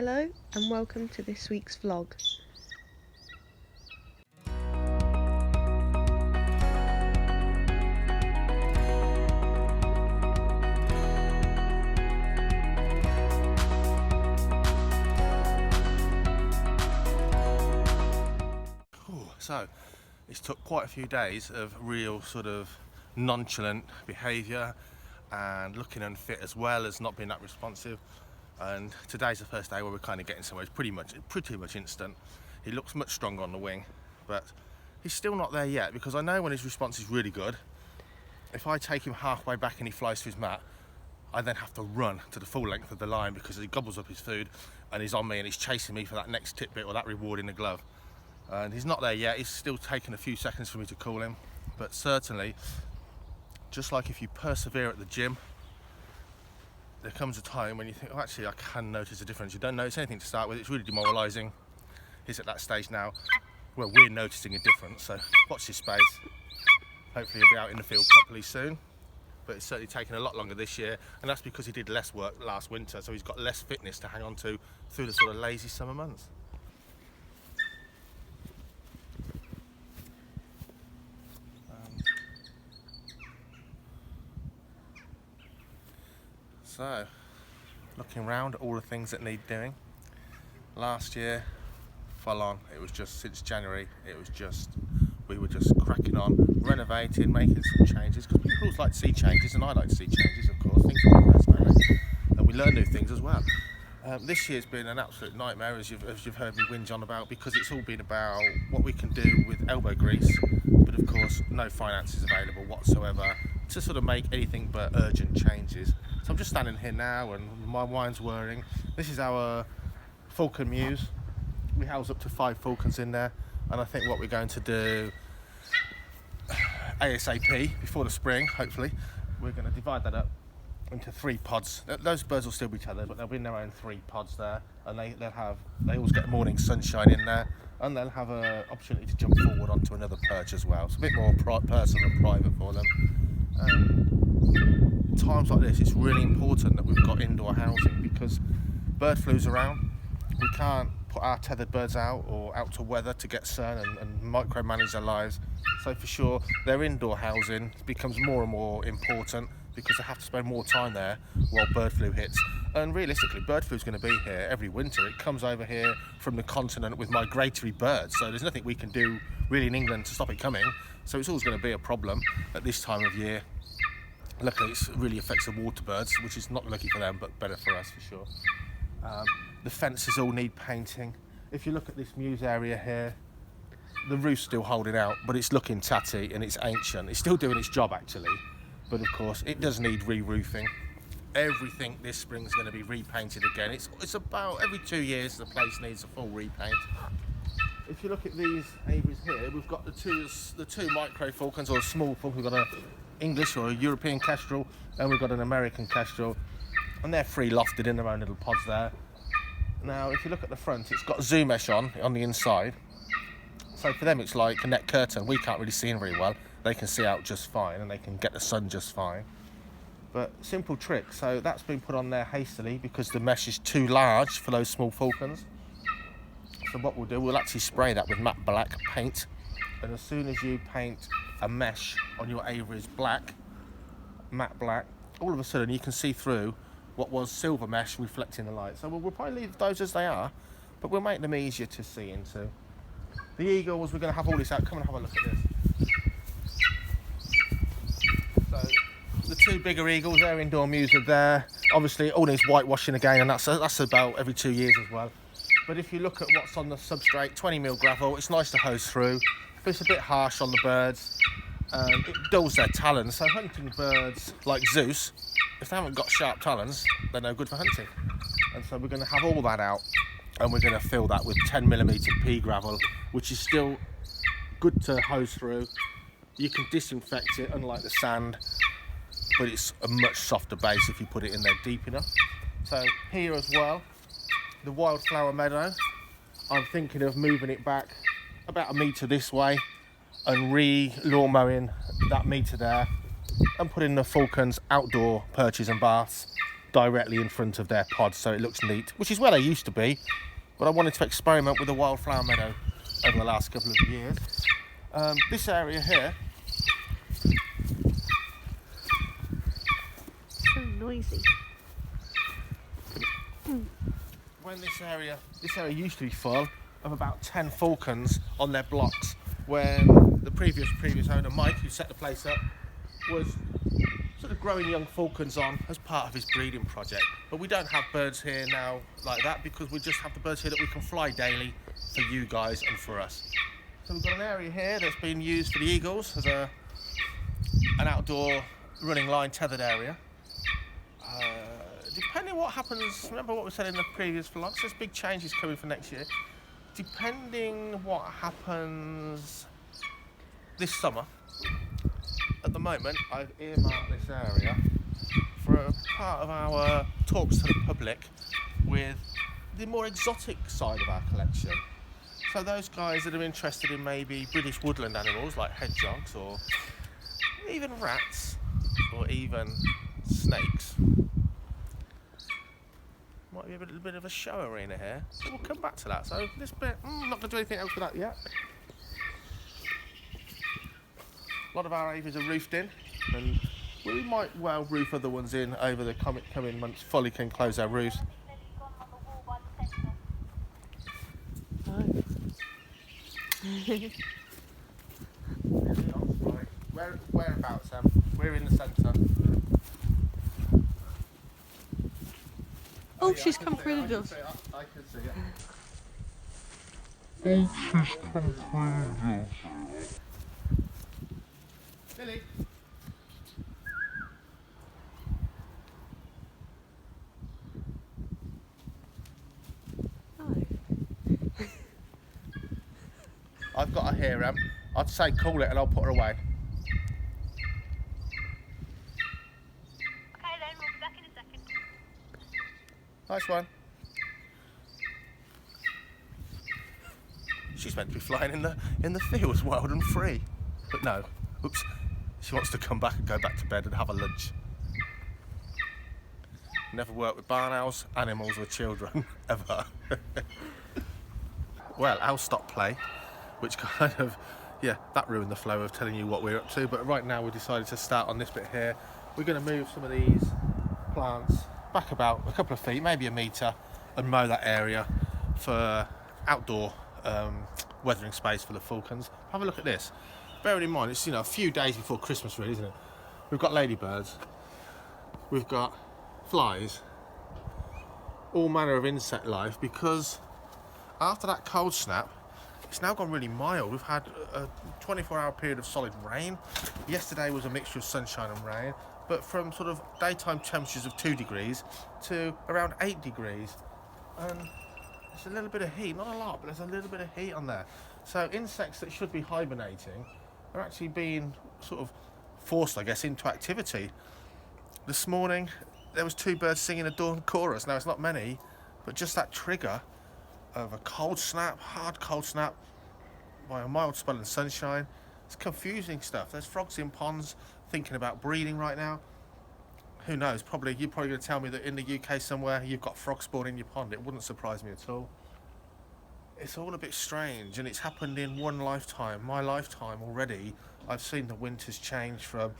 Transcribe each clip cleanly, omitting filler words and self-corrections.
Hello and welcome to this week's vlog. So it's took quite a few days of real sort of nonchalant behaviour and looking unfit as well as not being that responsive, and today's the first day where we're kind of getting somewhere. It's pretty much instant. He looks much stronger on the wing, but he's still not there yet, because I know when his response is really good, if I take him halfway back and he flies to his mat, I then have to run to the full length of the line because he gobbles up his food and he's on me and he's chasing me for that next tidbit or that reward in the glove. And he's not there yet. He's still taking a few seconds for me to call him, but certainly, just like if you persevere at the gym, there comes a time when you think, oh, actually I can notice a difference. You don't notice anything to start with. It's really demoralising. He's at that stage now where we're noticing a difference, so watch this space. Hopefully he'll be out in the field properly soon, but it's certainly taken a lot longer this year, and that's because he did less work last winter, so he's got less fitness to hang on to through the sort of lazy summer months. So, looking around at all the things that need doing. Last year, full on. It was just since January. We were just cracking on, renovating, making some changes. Because people always like to see changes, and I like to see changes, of course. Things progress, don't they? And we learn new things as well. This year's been an absolute nightmare, as you've heard me whinge on about, because it's all been about what we can do with elbow grease, but of course, no finances available whatsoever to sort of make anything but urgent changes. So I'm just standing here now and my wine's whirring. This is our Falcon Muse. We house up to 5 falcons in there, and I think what we're going to do ASAP before the spring, hopefully, we're going to divide that up into 3 pods. Those birds will still be together, but they'll be in their own 3 pods there, and they always get morning sunshine in there, and they'll have an opportunity to jump forward onto another perch as well. It's a bit more personal and private for them. Times like this, it's really important that we've got indoor housing, because bird flu's around. We can't put our tethered birds out or out to weather to get sun and micromanage their lives. So for sure, their indoor housing becomes more and more important, because they have to spend more time there while bird flu hits. And realistically, bird flu is going to be here every winter. It comes over here from the continent with migratory birds, so there's nothing we can do really in England to stop it coming. So it's always going to be a problem at this time of year. Luckily, it really affects the water birds, which is not lucky for them, but better for us for sure. The fences all need painting. If you look at this mews area here, the roof's still holding out, but it's looking tatty and it's ancient. It's still doing its job actually, but of course it does need re-roofing. Everything this spring is going to be repainted again. It's about every 2 years the place needs a full repaint. If you look at these aviaries here, we've got the two micro falcons, or small falcons. We've got an English or a European kestrel, and we've got an American kestrel, and they're free lofted in their own little pods there. Now if you look at the front, it's got zoom mesh on the inside, so for them it's like a net curtain. We can't really see them very well. They can see out just fine and they can get the sun just fine, but simple trick. So that's been put on there hastily because the mesh is too large for those small falcons. So what we'll do, we'll actually spray that with matte black paint, and as soon as you paint a mesh on your aviaries black, matte black, all of a sudden you can see through what was silver mesh reflecting the light. So we'll probably leave those as they are, but we'll make them easier to see into. The eagles, we're going to have all this out. Come and have a look at this. So the 2 bigger eagles, their indoor mews are there. Obviously it all needs whitewashing again, and that's about every 2 years as well. But if you look at what's on the substrate, 20mm gravel, it's nice to hose through, but it's a bit harsh on the birds. It dulls their talons, so hunting birds like Zeus, if they haven't got sharp talons, they're no good for hunting. And so we're going to have all that out, and we're going to fill that with 10mm pea gravel, which is still good to hose through. You can disinfect it, unlike the sand, but it's a much softer base if you put it in there deep enough. So here as well, the wildflower meadow, I'm thinking of moving it back about 1 metre this way and lawn mowing that metre there, and putting the falcons outdoor perches and baths directly in front of their pods, so it looks neat, which is where they used to be. But I wanted to experiment with the wildflower meadow over the last couple of years. This area here, So noisy. when this area used to be full of about 10 falcons on their blocks, when the previous owner, Mike, who set the place up, was sort of growing young falcons on as part of his breeding project. But we don't have birds here now like that, because we just have the birds here that we can fly daily for you guys and for us. So we've got an area here that's been used for the eagles as an outdoor running line tethered area. Depending what happens, remember what we said in the previous vlogs, there's big changes coming for next year. Depending what happens this summer, at the moment I've earmarked this area for a part of our talks to the public with the more exotic side of our collection. So those guys that are interested in maybe British woodland animals like hedgehogs, or even rats, or even snakes. Might be a little bit of a show arena here, so we'll come back to that. So this bit, I'm not going to do anything else with that yet. A lot of our aviaries are roofed in, and we might well roof other ones in over the coming months. Fully can close our roofs. Whereabouts, Sam? We're in the centre. Oh, she's come through the door. I can see it. Oh, she's come through. Lily. I've got her here, I'd say call it and I'll put her away. Okay then, we'll be back in a second. Nice one. She's meant to be flying in the fields, wild and free. But no, oops. She wants to come back and go back to bed and have a lunch. Never worked with barn owls, animals or children, ever. Well, owls stopped play, which kind of, yeah, that ruined the flow of telling you what we're up to. But right now we decided to start on this bit here. We're going to move some of these plants back about a couple of feet, maybe a metre, and mow that area for outdoor weathering space for the falcons. Have a look at this. Bearing in mind, it's, you know, a few days before Christmas really, isn't it? We've got ladybirds, we've got flies, all manner of insect life, because after that cold snap, it's now gone really mild. We've had a 24-hour period of solid rain. Yesterday was a mixture of sunshine and rain, but from sort of daytime temperatures of 2 degrees to around 8 degrees. And there's a little bit of heat, not a lot, but there's a little bit of heat on there. So insects that should be hibernating are actually being sort of forced, I guess, into activity. This morning, there was 2 birds singing a dawn chorus. Now, it's not many, but just that trigger of a cold snap, hard cold snap, by a mild spell of sunshine, it's confusing stuff. There's frogs in ponds thinking about breeding right now. Who knows? You're probably going to tell me that in the UK somewhere you've got frogs spawning in your pond. It wouldn't surprise me at all. It's all a bit strange, and it's happened in one lifetime, my lifetime already. I've seen the winters change from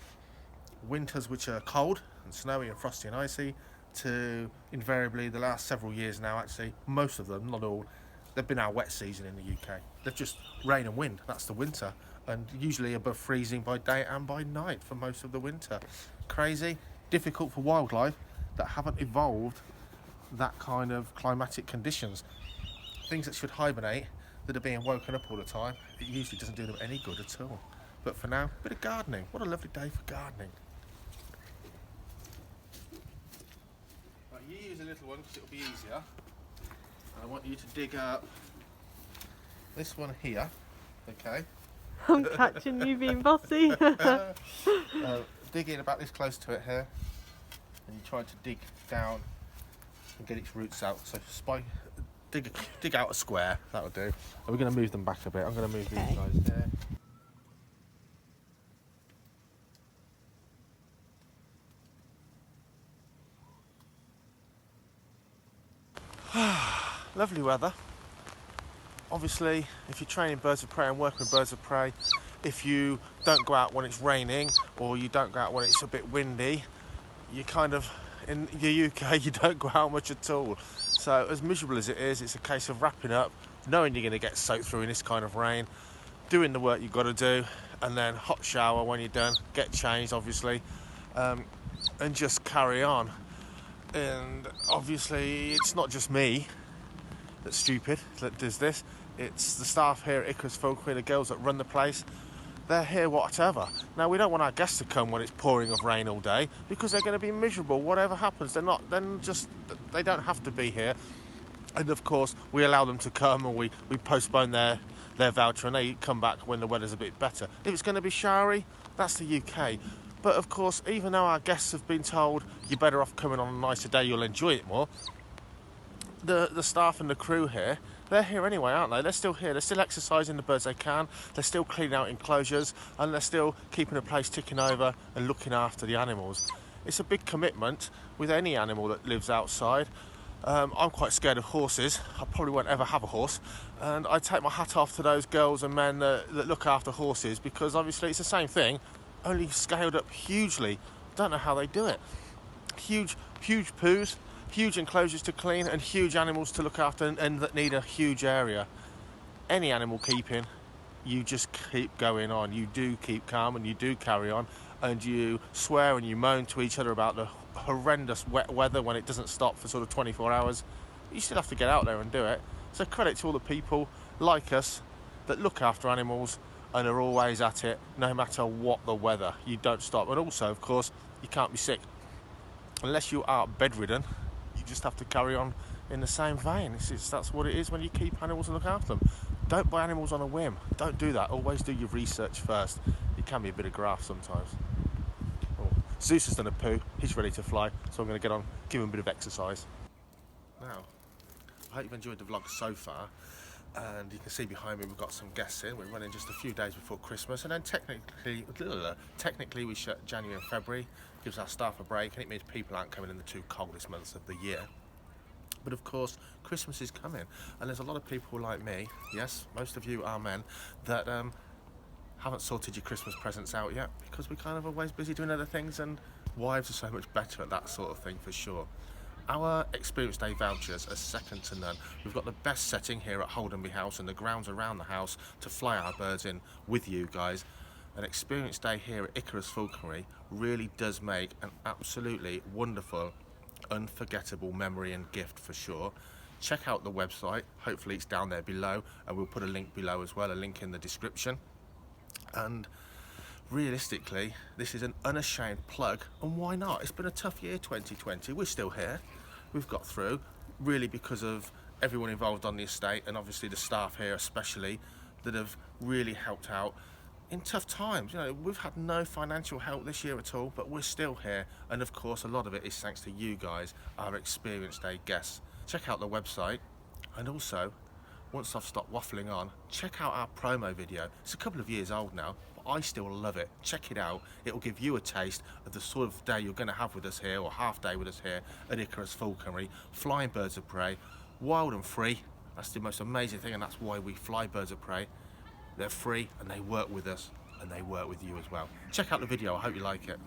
winters which are cold and snowy and frosty and icy to invariably the last several years now, actually, most of them, not all, they've been our wet season in the UK. They've just rain and wind, that's the winter, and usually above freezing by day and by night for most of the winter. Crazy, difficult for wildlife that haven't evolved that kind of climatic conditions. Things that should hibernate that are being woken up all the time, it usually doesn't do them any good at all. But for now, a bit of gardening. What a lovely day for gardening. Right, you use a little one because it'll be easier. And I want you to dig up this one here, okay? I'm catching you being bossy. Dig in about this close to it here, and you try to dig down and get its roots out. So dig out a square, that'll do. And we're going to move them back a bit. I'm going to move these guys here. lovely weather. Obviously, if you're training birds of prey and working with birds of prey, if you don't go out when it's raining or you don't go out when it's a bit windy, you kind of, in the UK, you don't go out much at all. So as miserable as it is, it's a case of wrapping up, knowing you're going to get soaked through in this kind of rain, doing the work you've got to do, and then hot shower when you're done, get changed obviously, and just carry on. And obviously it's not just me that's stupid that does this, it's the staff here at Icarus Falconry, the girls that run the place. They're here whatever. Now, we don't want our guests to come when it's pouring of rain all day because they're going to be miserable whatever happens. They don't have to be here. And of course we allow them to come, and we postpone their voucher, and they come back when the weather's a bit better. If it's going to be showery, that's the UK. But of course, even though our guests have been told you're better off coming on a nicer day, you'll enjoy it more, the staff and the crew here, they're here anyway, aren't they? They're still here, they're still exercising the birds they can, they're still cleaning out enclosures, and they're still keeping the place ticking over and looking after the animals. It's a big commitment with any animal that lives outside. I'm quite scared of horses. I probably won't ever have a horse, and I take my hat off to those girls and men that look after horses, because obviously it's the same thing, only scaled up hugely. Don't know how they do it. Huge poos, huge enclosures to clean, and huge animals to look after, and that need a huge area. Any animal keeping, you just keep going on. You do keep calm and you do carry on, and you swear and you moan to each other about the horrendous wet weather when it doesn't stop for sort of 24 hours. You still have to get out there and do it. So credit to all the people like us that look after animals and are always at it no matter what the weather. You don't stop. And also, of course, you can't be sick unless you are bedridden. You just have to carry on in the same vein. That's what it is when you keep animals and look after them. Don't buy animals on a whim. Don't do that. Always do your research first. It can be a bit of graft sometimes. Oh, Zeus has done a poo. He's ready to fly, so I'm going to get on, give him a bit of exercise. Now, I hope you've enjoyed the vlog so far. And you can see behind me we've got some guests in. We're running just a few days before Christmas, and then technically we shut January and February. Gives our staff a break, and it means people aren't coming in the two coldest months of the year. But of course, Christmas is coming, and there's a lot of people like me, yes, most of you are men, that haven't sorted your Christmas presents out yet, because we're kind of always busy doing other things, and wives are so much better at that sort of thing for sure. Our Experience Day vouchers are second to none. We've got the best setting here at Holdenby House and the grounds around the house to fly our birds in with you guys. An Experience Day here at Icarus Falconry really does make an absolutely wonderful, unforgettable memory and gift for sure. Check out the website, hopefully it's down there below, and we'll put a link below as well, a link in the description. And realistically, this is an unashamed plug, and why not? It's been a tough year, 2020. We're still here. We've got through, really because of everyone involved on the estate, and obviously the staff here especially, that have really helped out in tough times. You know, we've had no financial help this year at all, but we're still here, and of course a lot of it is thanks to you guys, our Experience Day guests. Check out the website, and also, once I've stopped waffling on, check out our promo video. It's a couple of years old now, but I still love it. Check it out. It will give you a taste of the sort of day you're going to have with us here, or half day with us here at Icarus Falconry, flying birds of prey, wild and free. That's the most amazing thing, and that's why we fly birds of prey. They're free, and they work with us, and they work with you as well. Check out the video. I hope you like it.